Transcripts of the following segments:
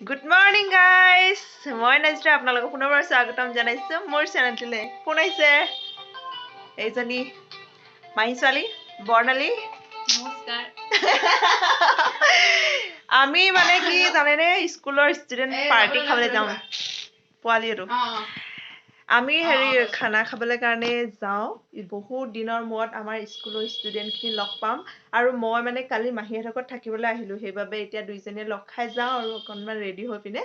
Good morning guys. মই নাজিৰা আপোনালোকক পুনৰবাৰ স্বাগতম জনাইছো মোৰ চেনেলটোলৈ। কোন আহিছে? এইজনী মাহী ছোৱালী বৰ্ণালী। নমস্কাৰ। আমি মানে কি জানেনে স্কুলৰ ষ্টুডেন্ট পাৰ্টি খাবলৈ যাওঁ। পোৱালিটো। আমি খানা খাবলৈ কাৰণে যাওঁ। বহুত দিনৰ মূৰত আমাৰ স্কুলৰ ষ্টুডেন্টখিনি লগ পাম আৰু মই মানে কালি মাহীহঁতৰ ঘৰত থাকিবলৈ আহিলো সেইবাবে এতিয়া দুইজনীয়ে লগ খাই যাওঁ আৰু অকণমান ৰেডি হৈ পিনে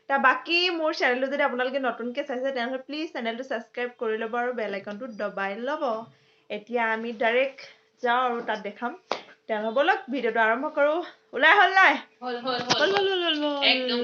তা বাকি মোৰ চেনেলটো যদি আপোনালোকে নতুনকৈ চাইছে তেনেহ'লে প্লিজ চেনেলটো ছাবস্ক্ৰাইব কৰি ল'ব আৰু বেল আইকনটো দবাই ল'ব। এতিয়া আমি ডাইৰেক্ট যাওঁ আৰু তাত দেখাম। তেনেহ'লে বলক ভিডিঅ'টো আৰম্ভ কৰোঁ। ওলাই হ'ল নাই? হ'ল একদম।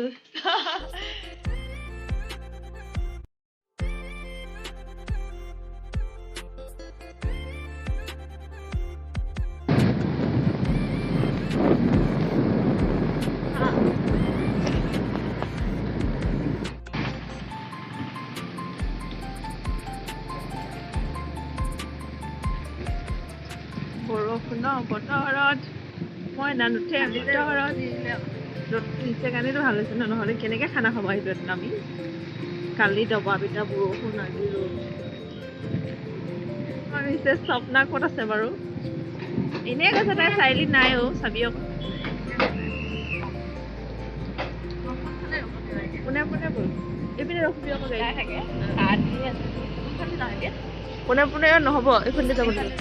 বৰষুণৰ বতৰত মই নানুঠে বতৰত ৰ'দ দিছে কাৰণেতো ভাল হৈছে নহ'লে কেনেকৈ খানা খাব আহিলোঁ আমি। কালি দবা পিটা বৰষুণ আজি ৰ'দ। মই নিশ্চয় স্বপ্না ক'ত আছে বাৰু? এনেই কৈছে তাই চাৰিআলি নাই অ' চাবি আকৌ। পোনে পোনে ব'ল এইপিনে ৰখিবি আকৌ গাড়ী থাকে পোনে পোনে নহ'ব এইপিনে যাব লাগিব।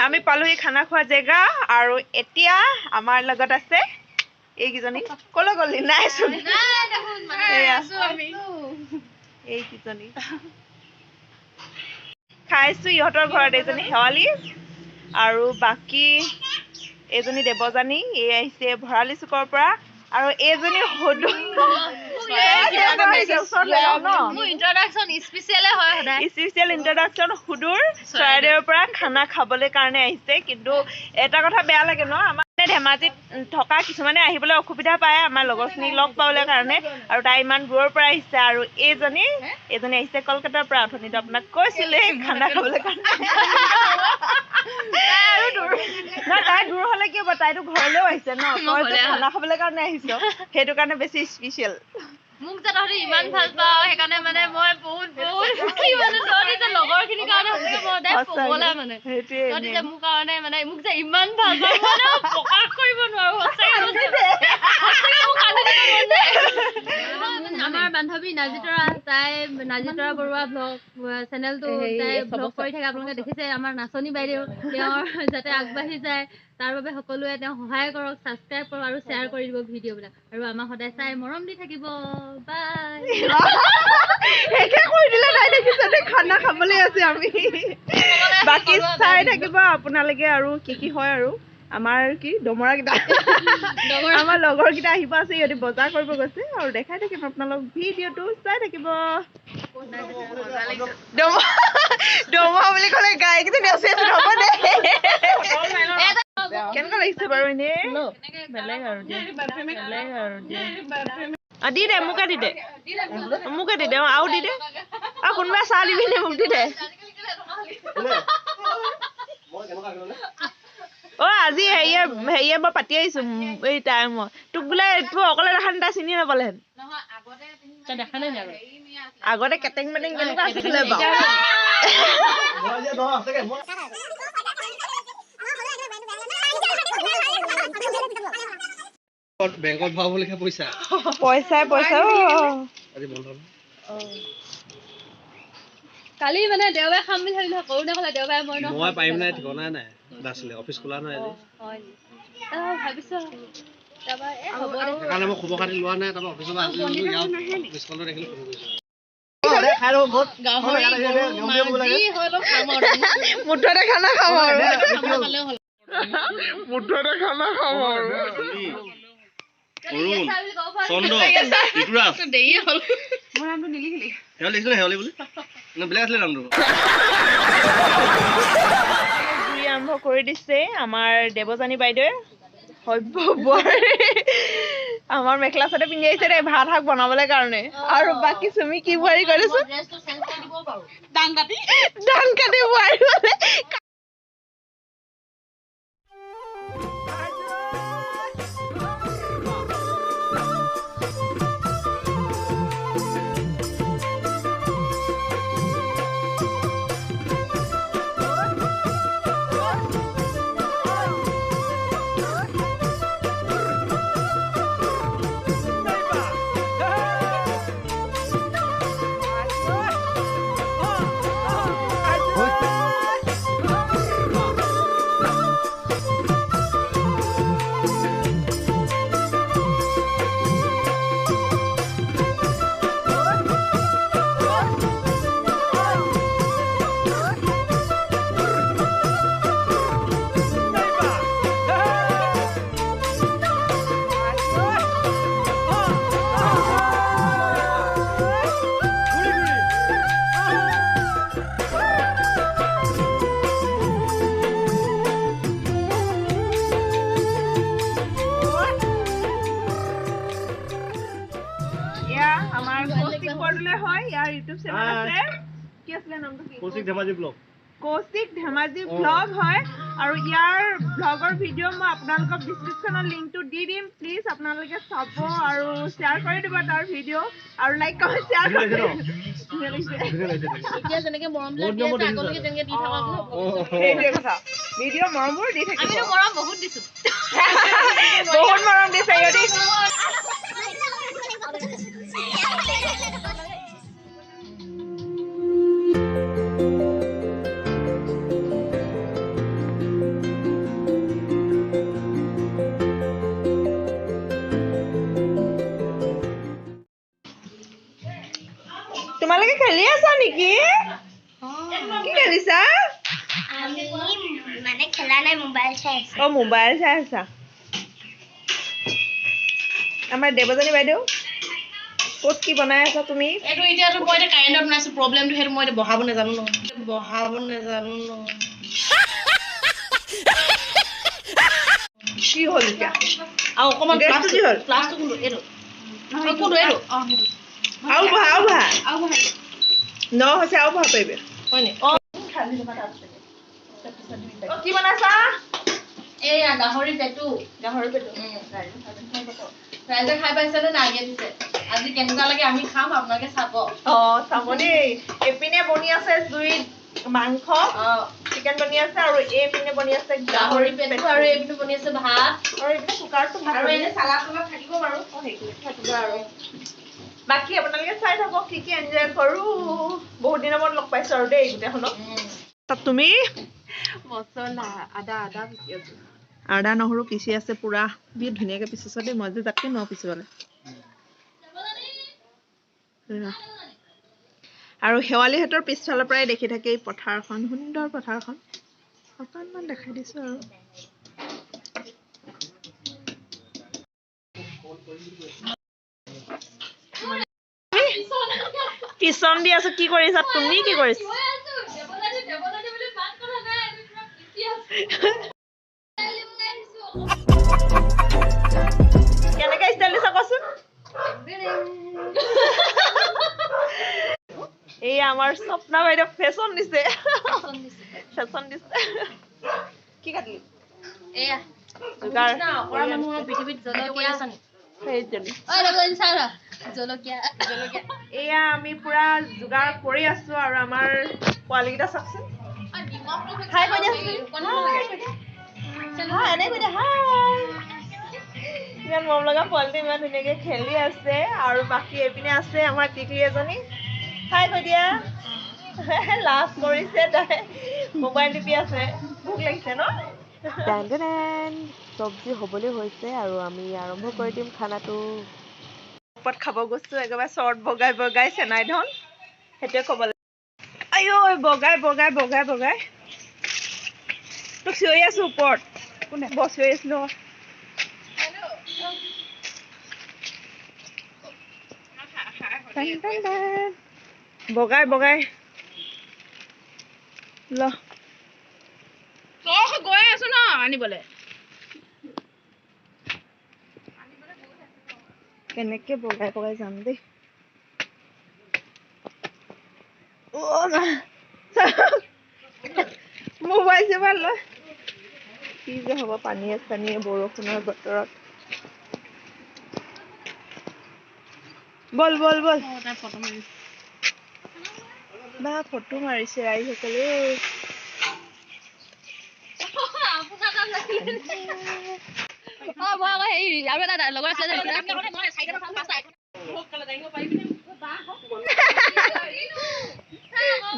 আমি পালোহি খানা খোৱা জেগা আৰু এতিয়া আমাৰ লগত আছে এইকেইজনী। কলৈ গ'লি? নাইচোন এইকেইজনী খাইছো ইহঁতৰ ঘৰত। এজনী শেৱালী আৰু বাকী এজনী দেৱজানী, এই আহিছে ভৰালি চুকৰ পৰা আৰু এইজনী সদু। স্পেচিয়েল ইন্ট্ৰডাকশ্যন সুদূৰ চৰাইদেউৰ পৰা খানা খাবলৈ কাৰণে আহিছে। কিন্তু এটা কথা বেয়া লাগে ন, আমাৰ ধেমাজিত থকা কিছুমানে আহিবলৈ অসুবিধা পায় আমাৰ লগৰখিনিক লগ পাবলৈ কাৰণে আৰু তাই ইমান দূৰৰ পৰা আহিছে। আৰু এইজনী আহিছে কলকাতাৰ পৰা। অথনিতো আপোনাক কৈছিলে খানা খাবলৈ কাৰণে। তাই দূৰ হ'লে কি হ'ব, তাইতো ঘৰলৈও আহিছে ন, তই যে খানা খাবলৈ কাৰণে আহিছ সেইটো কাৰণে বেছি স্পেচিয়েল। মোক যে তহঁতি ইমান ভাল পাওঁ সেইকাৰণে মানে মই বহুত কি মানে তহঁতি যে লগৰখিনিৰ কাৰণে পগলা মানে তহঁতি যে মোৰ কাৰণে মানে মোক যে ইমান ভাল পাওঁ মানে প্ৰকাশ কৰিব নোৱাৰো। আমাৰ বান্ধৱী নাজিতৰা, তাই নাজিতৰা বৰুৱা ব্লগ চেনেলটো তাই ব্লগ কৰি থাকে, আপোনালোকে দেখিছে। আমাৰ নাচনী বাইদেউ, তেওঁৰ যাতে আগবাঢ়ি যায় তাৰ বাবে সকলোৱে তেওঁ সহায় কৰক, ছাবস্ক্ৰাইব কৰক আৰু শ্বেয়াৰ কৰি দিব ভিডিঅ'বিলাক আৰু আমাক সদায় চাই মৰম দি থাকিব। বাই। খানা খাবলৈ আছে আমি, বাকী চাই থাকিব আপোনালোকে আৰু কি হয় আৰু আমাৰ কি দমৰাকেইটা আমাৰ লগৰকেইটা আহিব আছে। সিহঁতি বজাৰ কৰিব গৈছে আৰু দেখাই থাকিম আপোনালোক ভিডিঅ'টো চাই থাকিব। দমৰা বুলি ক'লে গাইকেইজনী আছে হ'ব দে। কেনেকুৱা লাগিছে বাৰু? এনেই বেলেগ আৰু দি দে মোকে দি দে আৰু দি দে আৰু কোনোবাই চাহ দিবি নে মোক দি দে। আজি হেৰিয়ে মই পাতি আহিছো এই টাইমত তোক বোলে তোৰ অকলে দেখা তাই চিনি নাপালেহেঁতেন। আগতে কেটেং মেটেং কেনেকুৱা আছিলে বাৰু? বেংকত ভৰাব লিখা পইচা আজি বন্ধ। কালি মানে দেওবাৰে খাম বুলি ভাবিলো, কৰোণে ক'লে দেওবাৰে মই পাৰিম নাই ঠিকনা নাই, আছিলে অফিচ খোলা নাই আজি। ভাবিছো তাৰপৰা হ'ব দে সেইকাৰণে মই খবৰ খাতি লোৱা নাই তাৰপৰা অফিচৰ পৰা আহিলোঁ অফিচখনত দেখিলোঁ ফোন কৰিছোঁ মুঠতে খানা খাম আৰু মুঠতে খানা খাম আৰু অৰুণ চন্দ্ৰ ঋতুৰাজ দেৰি হ'ল মোৰ নামটো নিলিখিলি হেও লিখিছো না হেওলি বুলি না বেলেগ আছিলে নামটো জুই আৰম্ভ কৰি দিছে আমাৰ দেৱজানী বাইদেৱে সভ্য বোৱাৰী আমাৰ মেখেলা চাদৰ পিন্ধি আহিছে দেই ভাত শাক বনাবলৈ কাৰণে আৰু বাকী তুমি কি বোৱাৰী কৰিছো ডাং কাটি বোৱাৰী বোলে ইউটিউব চেনেল আছে কি আছিলে নামটো কি কৌশিক ধেমাজি ব্লগ কৌশিক ধেমাজি ব্লগ হয় আৰু ইয়াৰ ব্লগৰ ভিডিও মই আপোনালোকক ডেসক্ৰিপচনৰ লিংকটো দি দিম প্লিজ আপোনালোকে চাব আৰু শেয়াৰ কৰি দিব তাৰ ভিডিও আৰু লাইক কমেন্ট শেয়াৰ কৰি দিব এতিয়া যেনেকৈ মৰমবিলাক দিয়ে আগলৈকে তেনেকৈ দি থাকক এইটোৱে কথা ভিডিও মৰমবোৰ দি থাকিব আমিতো মৰম বহুত দিছো বহুত মৰম দিছে ইহঁতি তোমালোকে খেলি আছা নেকি কি খেলিছা আমি মানে খেলা নাই মোবাইল চাই আছো মোবাইল চাই আছা আমাৰ দেৱজানী বাইদেউ ক'ত কি বনাই আছা তুমি এইটো এতিয়াতো মই এতিয়া কাৰেণ্টত বনাইছো প্ৰব্লেমটো সেইটো মই এতিয়া বহাব নাজানো ন কি হ'ল এতিয়া আৰু অকণমান গেছটো কি হ'ল প্লাছটো কোনটো এইটো কোনটো এইটো আৰু বহা ন হৈছে আৰু বহা পাৰিবে হয়নি কি বনাইছা এইয়া গাহৰি পেটু ৰাইজে খাই পাইছেনে নাই আগে দিছে আজি কেনেকুৱা লাগে আমি খাম আপোনালোকে চাব চাব দেই এপিনে বনি আছে জুইত মাংস চিকেন বনি আছে আৰু এইপিনে বনি আছে গাহৰি পেটু আৰু এইপিনে বনি আছে ভাত আৰু এইপিনে কুকাৰটো ভাত আৰু এনে চালাড থাকিব বাৰু থাকিব আৰু বাকী আপোনালোকে চাই থাকক কি কি এনজয় কৰো বহুত দিনৰ মূৰত লগ পাইছো আৰু দেই গোটেইখনক তুমি মছলা আদা নহৰু পিচি আছে পুৰা বিৰাট ধুনীয়াকে পিচিছ দেই মই যে তাতকে ন পিচিবলে আৰু শেৱালিহঁতৰ পিছফালৰ পৰাই দেখি থাকে এই পথাৰখন সুন্দৰ পথাৰখন অকণমান দেখাই দিছো আৰু পিছন দি আছো কি কৰিছা তুমি কি কৰিছা কেনেকে ষ্টাইল দিছা কোৱাচোন এই আমাৰ স্বপ্না বাইদেউ ফেশ্বন দিছে কি কাটিলি এয়া যোগাৰ অকৰা মানুহৰ পৃথিৱীত জলকীয়া আছে নি জলকীয়া এয়া আমি পুৰা যোগাৰ কৰি আছো আৰু আমাৰ পোৱালীকেইটা চাওকচোন হাই কৈ দিয়া এনে কৈ দিয়া হাই ইমান মৰম লগা পোৱালিটো ইমান ধুনীয়াকে খেলি আছে আৰু বাকী এইপিনে আছে আমাৰ টিকলি এজনী হাই কৈ দিয়া লাজ কৰিছে তাই মোবাইল টিপি আছে ভোক লাগিছে ন চব্জি হ'বলৈ হৈছে আৰু আমি আৰম্ভ কৰি দিম খানাটো ওপৰত খাব গৈছো একেবাৰে চৰ্ট বগাই বগাই চেনাই ধন সেইটোৱে ক'ব লাগে আইঐ বগাই বগাই বগাই বগাই তোক চিঞৰি আছো ওপৰত কোনে বছ চিঞৰি আছিলো বগাই বগাই ল গৈ আছো ন আনিবলে কেনেকে বগাই বগাই যাম দেই মোবাইল চোবাইল লৈ কি যে হ'ব পানীয়ে চানীয়ে বৰষুণৰ বতৰত বল বল বল বা ফটো মাৰিছে আইসকলে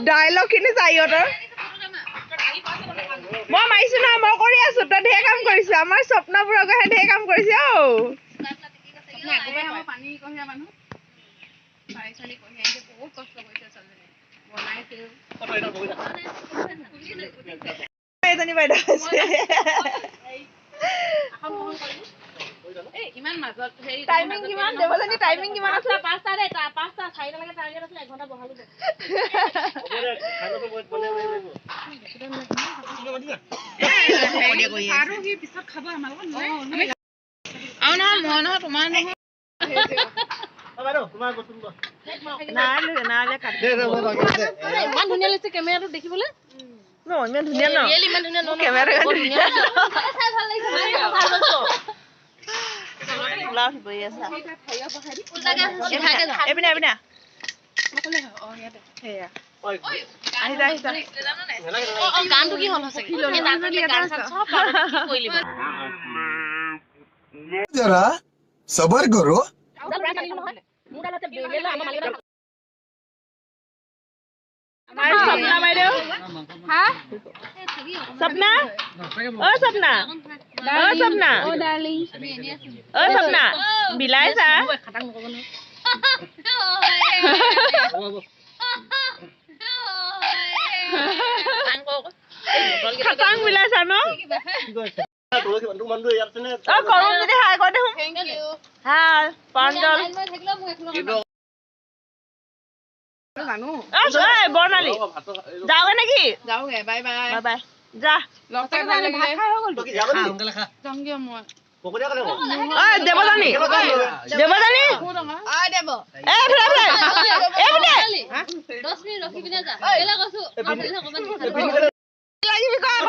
ডাইলগ খিনি চাইহঁতৰ মই মাৰিছো না মই কৰি আছো তই ঢেৰ কাম কৰিছ আমাৰ স্বপ্নবোৰৰ গহে ঢেৰ কাম কৰিছে পানী কঢ়িয়া মানুহ পানী চানী কঢ়িয়াই বহুত কষ্ট কৰিছে ছোৱালীজনী এজনী বাইদেউ আছে ইমান মাজত হেৰি টাইমিং কিমান দেৱজনী টাইমিং কিমান আছে 5টা দেই 5টা 4টা লৈকে টাৰ্গেট আছে 1 ঘণ্টা বহালো দে আৰু কি পিছত খাব আমাৰ লগত আৰু নহয় মই নহয় তোমাৰ নহয় ইমান ধুনীয়া লাগিছে কেমেৰাটো দেখিবলৈ ইমান ধুনীয়া ন ইমান ধুনীয়া ন কেমেৰা চাই ভাল লাগিছে গানটো কি হ'ল जरा सबर करो सपना বাইদেউ सपना ओ सपना ओ सपना ओ डार्लिंग ओ सपना बिलाई सा खतांग बिलाई सा न ओ करूं যদি হাই কৈ দেখোন হাই পাণ্ডল জানো বৰ্ণালী যাওগে নেকি যাওগে বাই বাই বাই বাই যা লগ পাই ভাল লাগিলে যামগে মই ঐ দেৱজানী দেৱজানী ঐ দেৱ এ ফেলে ফেলে এ ফেলে 10 মিনিট ৰখি পিনে যা কেলা কৈছো আপুনি অকমান লাগিবি কয়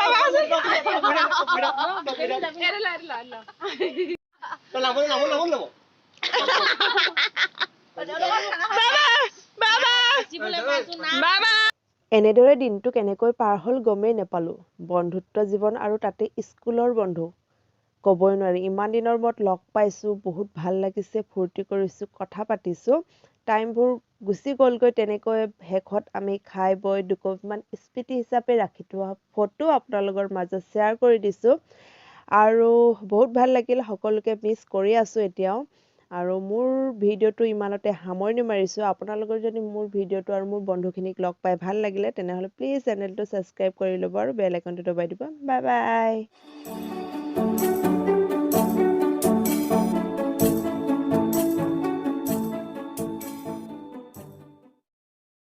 বাবা এনেদৰে দিনটো কেনেকৈ পাৰ হ'ল গমেই নাপালো বন্ধুত্ব জীৱন আৰু তাতে স্কুলৰ বন্ধু ক'বই নোৱাৰি ইমান দিনৰ মূৰত লগ পাইছো বহুত ভাল লাগিছে ফূৰ্তি কৰিছো কথা পাতিছো টাইমবোৰ গুচি গ'লগৈ তেনেকৈ শেষত আমি খাই বৈ দুকপমান স্মৃতি হিচাপে ৰাখি থোৱা ফটো আপোনালোকৰ মাজত শ্বেয়াৰ কৰি দিছো আৰু বহুত ভাল লাগিল সকলোকে মিছ কৰি আছো এতিয়াও আৰু মোৰ ভিডিঅ'টো ইমানতে সামৰণি মাৰিছো আপোনালোকৰ যদি মোৰ ভিডিঅ'টো আৰু মোৰ বন্ধুখিনিক লগ পাই ভাল লাগিলে তেনেহ'লে প্লিজ চেনেলটো ছাবস্ক্ৰাইব কৰি ল'ব আৰু বেল আইকনটো দবাই দিব বাই বাই